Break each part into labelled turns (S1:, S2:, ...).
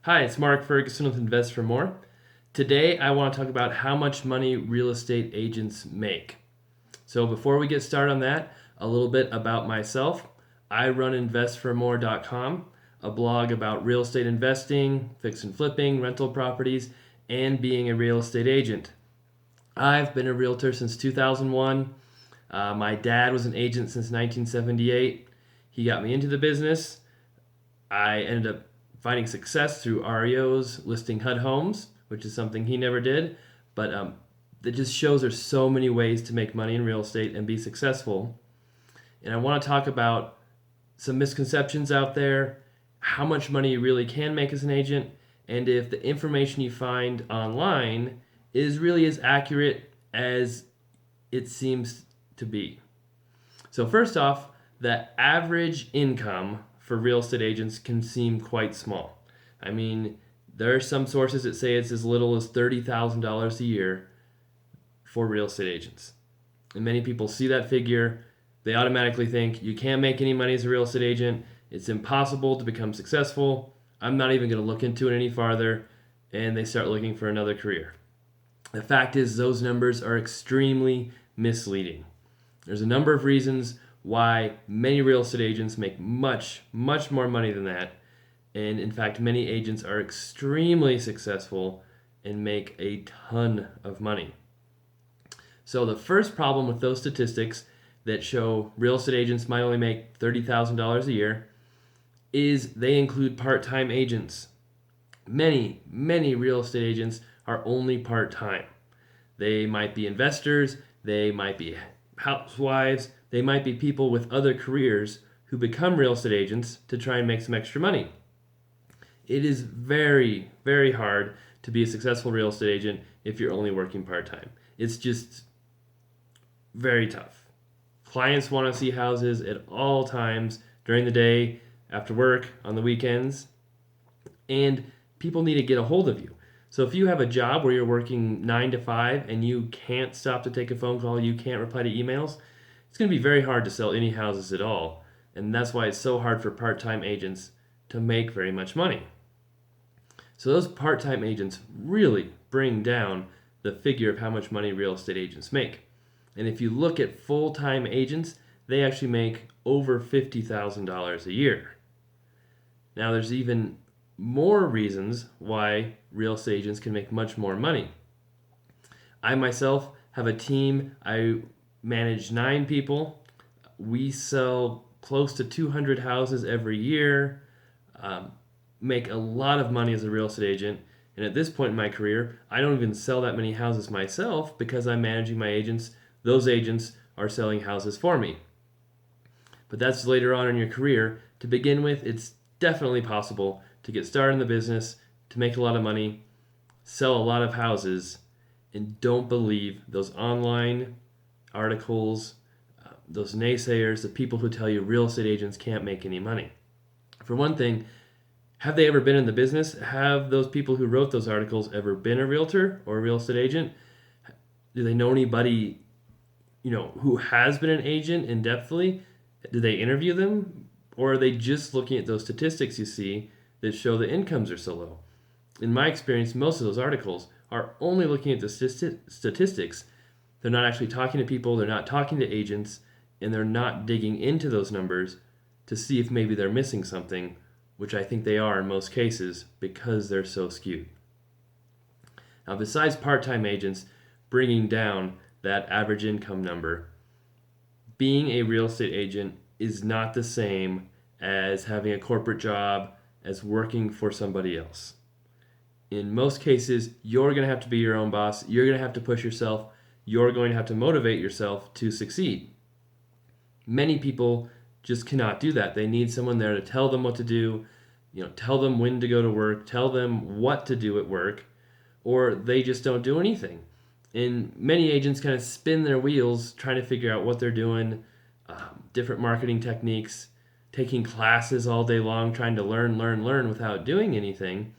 S1: Hi, it's Mark Ferguson with Invest for More. Today, I want to talk about how much money real estate agents make. So, before we get started on that, a little bit about myself. I run investformore.com, a blog about real estate investing, fix and flipping, rental properties, and being a real estate agent. I've been a realtor since 2001. My dad was an agent since 1978. He got me into the business. I ended up finding success through REOs, listing HUD homes, which is something he never did. But it just shows there's so many ways to make money in real estate and be successful. And I want to talk about some misconceptions out there, how much money you really can make as an agent, and if the information you find online is really as accurate as it seems to be. So, first off, the average income for real estate agents can seem quite small. I mean, there are some sources that say it's as little as $30,000 a year for real estate agents. And many people see that figure, they automatically think you can't make any money as a real estate agent, it's impossible to become successful, I'm not even going to look into it any farther, and they start looking for another career. The fact is, those numbers are extremely misleading. There's a number of reasons why many real estate agents make much more money than that. And in fact, many agents are extremely successful and make a ton of money. So the first problem with those statistics that show real estate agents might only make $30,000 a year is they include part-time agents. Many real estate agents are only part-time. They might be investors, they might be housewives, they might be people with other careers who become real estate agents to try and make some extra money. It is very hard to be a successful real estate agent if you're only working part-time. It's just very tough. Clients want to see houses at all times during the day, after work, on the weekends, and people need to get a hold of you. So if you have a job where you're working 9 to 5 and you can't stop to take a phone call, you can't reply to emails, it's going to be very hard to sell any houses at all. And that's why it's so hard for part-time agents to make very much money. So those part-time agents really bring down the figure of how much money real estate agents make. And if you look at full-time agents, they actually make over $50,000 a year. Now there's even more reasons why real estate agents can make much more money. I myself have a team. I manage 9 people. We sell close to 200 houses every year, make a lot of money as a real estate agent. And at this point in my career, I don't even sell that many houses myself because I'm managing my agents. Those agents are selling houses for me. But that's later on in your career. To begin with, it's definitely possible to get started in the business, to make a lot of money, sell a lot of houses, and don't believe those online articles, those naysayers, the people who tell you real estate agents can't make any money. For one thing, have they ever been in the business? Have those people who wrote those articles ever been a realtor or a real estate agent? Do they know anybody, who has been an agent in depthly? Do they interview them? Or are they just looking at those statistics you see that show the incomes are so low? In my experience, most of those articles are only looking at the statistics. They're not actually talking to people, they're not talking to agents, and they're not digging into those numbers to see if maybe they're missing something, which I think they are in most cases because they're so skewed. Now, besides part-time agents bringing down that average income number, being a real estate agent is not the same as having a corporate job, as working for somebody else. In most cases, you're going to have to be your own boss. You're going to have to push yourself. You're going to have to motivate yourself to succeed. Many people just cannot do that. They need someone there to tell them what to do, tell them when to go to work, tell them what to do at work, or they just don't do anything. And many agents kind of spin their wheels trying to figure out what they're doing, different marketing techniques, taking classes all day long, trying to learn without doing anything,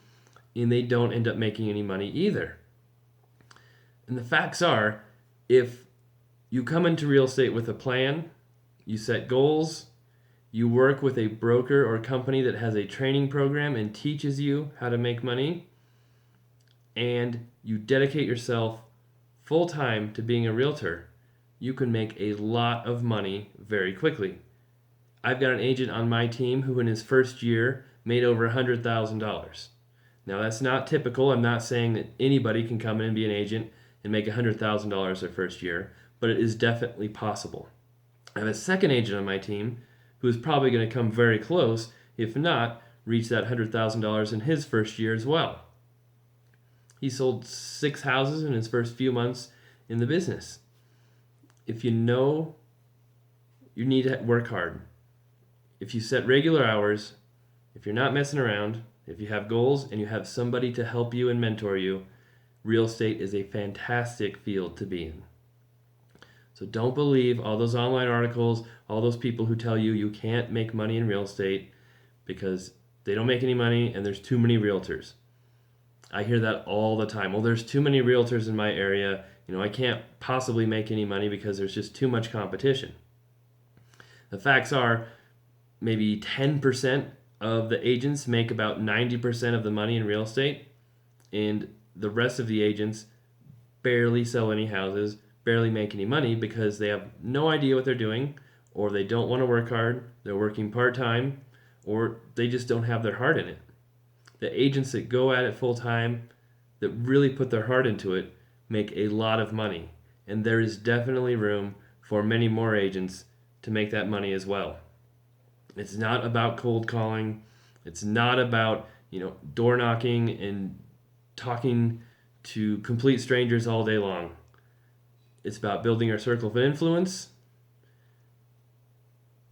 S1: and they don't end up making any money either. And the facts are, if you come into real estate with a plan, you set goals, You work with a broker or company that has a training program and teaches you how to make money, and you dedicate yourself full time to being a realtor, you can make a lot of money very quickly. I've got an agent on my team who in his first year made over $100,000. Now that's not typical. I'm not saying that anybody can come in and be an agent and make $100,000 their first year, but it is definitely possible. I have a second agent on my team who is probably going to come very close, if not reach that $100,000 in his first year as well. He sold 6 houses in his first few months in the business. If you know you need to work hard, if you set regular hours, if you're not messing around, if you have goals and you have somebody to help you and mentor you, real estate is a fantastic field to be in. So don't believe all those online articles, all those people who tell you you can't make money in real estate because they don't make any money and there's too many realtors. I hear that all the time. Well, there's too many realtors in my area. I can't possibly make any money because there's just too much competition. The facts are maybe 10% of the agents make about 90% of the money in real estate, and the rest of the agents barely sell any houses, barely make any money because they have no idea what they're doing, or they don't want to work hard, they're working part-time, or they just don't have their heart in it. The agents that go at it full-time, that really put their heart into it, make a lot of money, and there is definitely room for many more agents to make that money as well. It's not about cold calling. It's not about, door knocking and talking to complete strangers all day long. It's about building your circle of influence,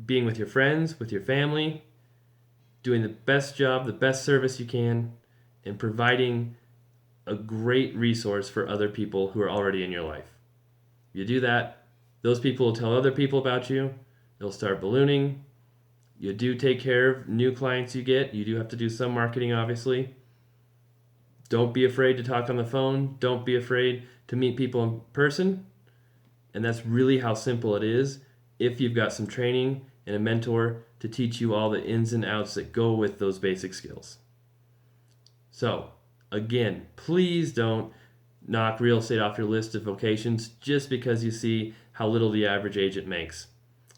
S1: being with your friends, with your family, doing the best job, the best service you can, and providing a great resource for other people who are already in your life. You do that, those people will tell other people about you. They'll start ballooning. You do take care of new clients you get. You do have to do some marketing, obviously. Don't be afraid to talk on the phone. Don't be afraid to meet people in person. And that's really how simple it is if you've got some training and a mentor to teach you all the ins and outs that go with those basic skills. So, again, please don't knock real estate off your list of vocations just because you see how little the average agent makes.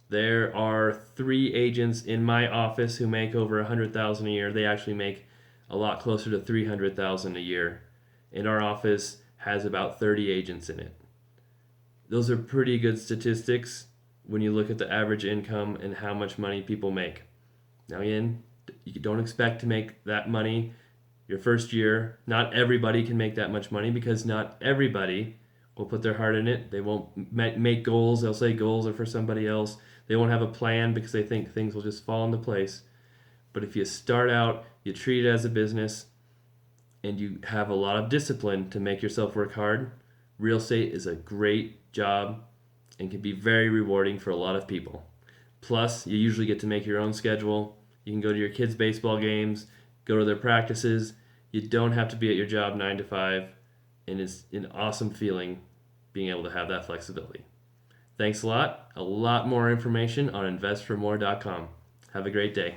S1: There are 3 agents in my office who make over $100,000 a year. They actually make a lot closer to $300,000 a year. And our office has about 30 agents in it. Those are pretty good statistics when you look at the average income and how much money people make. Now again, you don't expect to make that money your first year. Not everybody can make that much money because not everybody will put their heart in it. They won't make goals. They'll say goals are for somebody else. They won't have a plan because they think things will just fall into place. But if you start out, you treat it as a business, and you have a lot of discipline to make yourself work hard, real estate is a great job and can be very rewarding for a lot of people. Plus, you usually get to make your own schedule. You can go to your kids' baseball games, go to their practices. You don't have to be at your job 9 to 5, and it's an awesome feeling being able to have that flexibility. Thanks a lot. A lot more information on investformore.com. Have a great day.